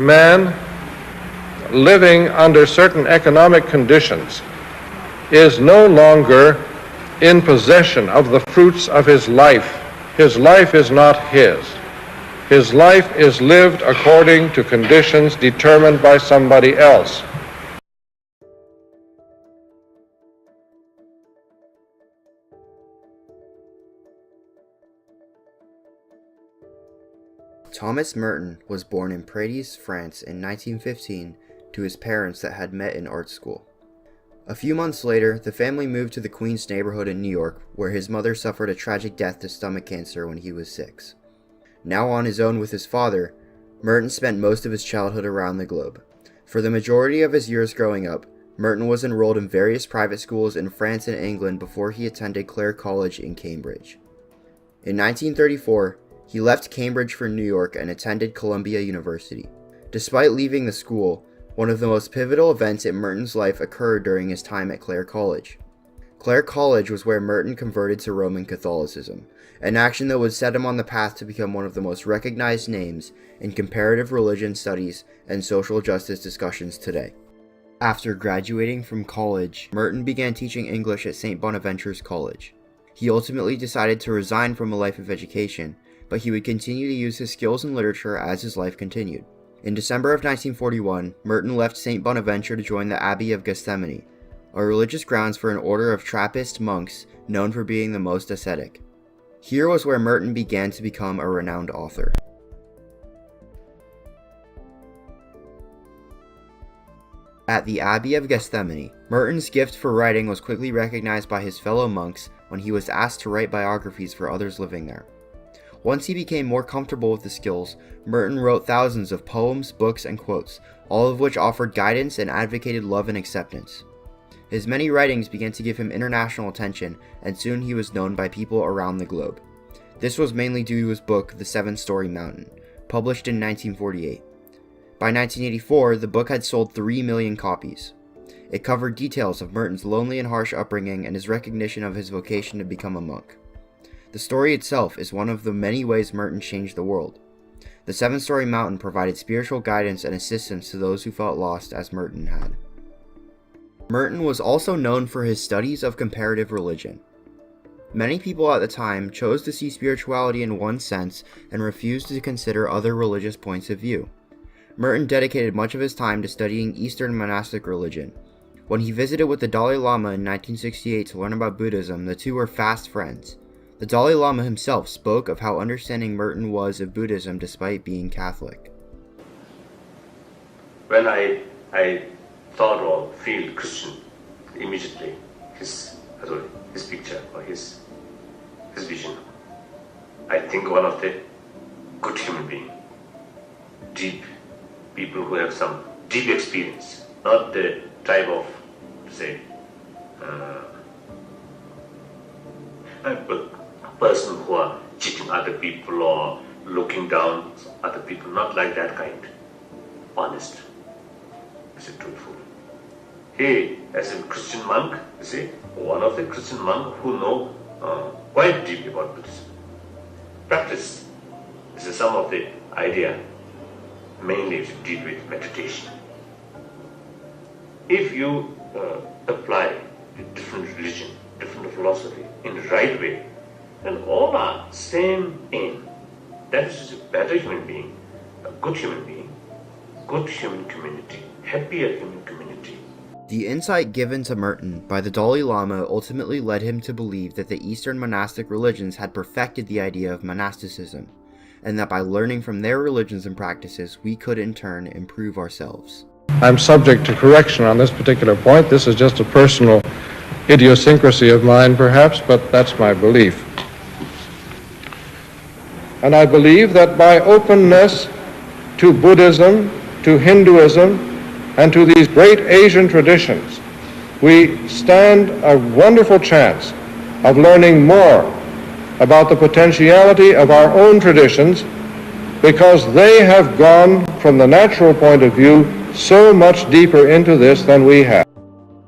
man living under certain economic conditions is no longer in possession of the fruits of his life. His life is not his. His life is lived according to conditions determined by somebody else. Thomas Merton was born in Paris, France in 1915 to his parents that had met in art school. A few months later, the family moved to the Queens neighborhood in New York, where his mother suffered a tragic death to stomach cancer when he was 6. Now on his own with his father, Merton spent most of his childhood around the globe. For the majority of his years growing up, Merton was enrolled in various private schools in France and England before he attended Clare College in Cambridge. In 1934, he left Cambridge for New York and attended Columbia University. Despite leaving the school, one of the most pivotal events in Merton's life occurred during his time at Clare College. Clare College was where Merton converted to Roman Catholicism, an action that would set him on the path to become one of the most recognized names in comparative religion studies and social justice discussions today. After graduating from college, Merton began teaching English at St. Bonaventure's College. He ultimately decided to resign from a life of education, but he would continue to use his skills in literature as his life continued. In December of 1941, Merton left St. Bonaventure to join the Abbey of Gethsemane, a religious grounds for an order of Trappist monks known for being the most ascetic. Here was where Merton began to become a renowned author. At the Abbey of Gethsemane, Merton's gift for writing was quickly recognized by his fellow monks when he was asked to write biographies for others living there. Once he became more comfortable with the skills, Merton wrote thousands of poems, books, and quotes, all of which offered guidance and advocated love and acceptance. His many writings began to give him international attention, and soon he was known by people around the globe. This was mainly due to his book, The Seven-Story Mountain, published in 1948. By 1984, the book had sold 3 million copies. It covered details of Merton's lonely and harsh upbringing and his recognition of his vocation to become a monk. The story itself is one of the many ways Merton changed the world. The Seven-Story Mountain provided spiritual guidance and assistance to those who felt lost as Merton had. Merton was also known for his studies of comparative religion. Many people at the time chose to see spirituality in one sense and refused to consider other religious points of view. Merton dedicated much of his time to studying Eastern monastic religion. When he visited with the Dalai Lama in 1968 to learn about Buddhism, the two were fast friends. The Dalai Lama himself spoke of how understanding Merton was of Buddhism despite being Catholic. When I thought or feel Christian, immediately his picture or his vision, I think one of the good human being, deep people who have some deep experience, not the type of, say, person who are cheating other people or looking down other people, not like that kind. Honest, is it truthful? He, as a Christian monk, you see, one of the Christian monks who know quite deeply about Buddhism. Practice. This is some of the idea, mainly to deal with meditation. If you apply a different religion, different philosophy in the right way, and all are same aim. That is a better human being, a good human being, good human community, happier human community. The insight given to Merton by the Dalai Lama ultimately led him to believe that the Eastern monastic religions had perfected the idea of monasticism, and that by learning from their religions and practices, we could in turn improve ourselves. I'm subject to correction on this particular point. This is just a personal idiosyncrasy of mine, perhaps, but that's my belief. And I believe that by openness to Buddhism, to Hinduism, and to these great Asian traditions, we stand a wonderful chance of learning more about the potentiality of our own traditions, because they have gone, from the natural point of view, so much deeper into this than we have.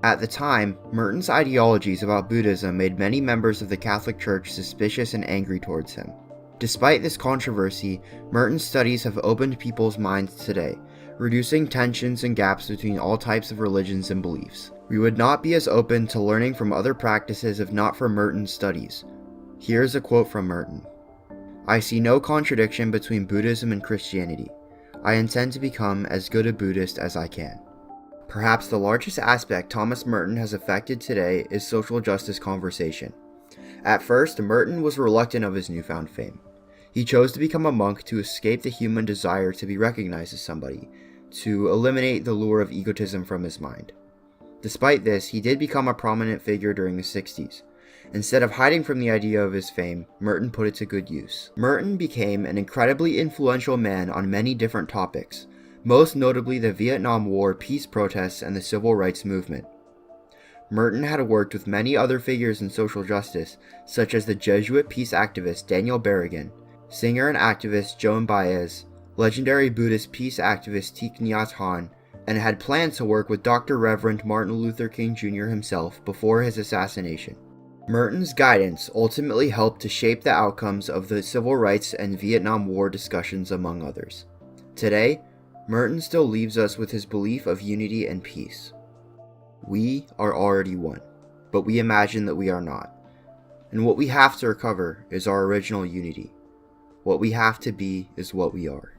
At the time, Merton's ideologies about Buddhism made many members of the Catholic Church suspicious and angry towards him. Despite this controversy, Merton's studies have opened people's minds today, reducing tensions and gaps between all types of religions and beliefs. We would not be as open to learning from other practices if not for Merton's studies. Here's a quote from Merton. "I see no contradiction between Buddhism and Christianity. I intend to become as good a Buddhist as I can." Perhaps the largest aspect Thomas Merton has affected today is social justice conversation. At first, Merton was reluctant of his newfound fame. He chose to become a monk to escape the human desire to be recognized as somebody, to eliminate the lure of egotism from his mind. Despite this, he did become a prominent figure during the 60s. Instead of hiding from the idea of his fame, Merton put it to good use. Merton became an incredibly influential man on many different topics, most notably the Vietnam War peace protests and the civil rights movement. Merton had worked with many other figures in social justice, such as the Jesuit peace activist Daniel Berrigan, singer and activist Joan Baez, legendary Buddhist peace activist Thich Nhat Hanh, and had planned to work with Dr. Reverend Martin Luther King Jr. himself before his assassination. Merton's guidance ultimately helped to shape the outcomes of the civil rights and Vietnam War discussions, among others. Today, Merton still leaves us with his belief of unity and peace. We are already one, but we imagine that we are not. And what we have to recover is our original unity. What we have to be is what we are.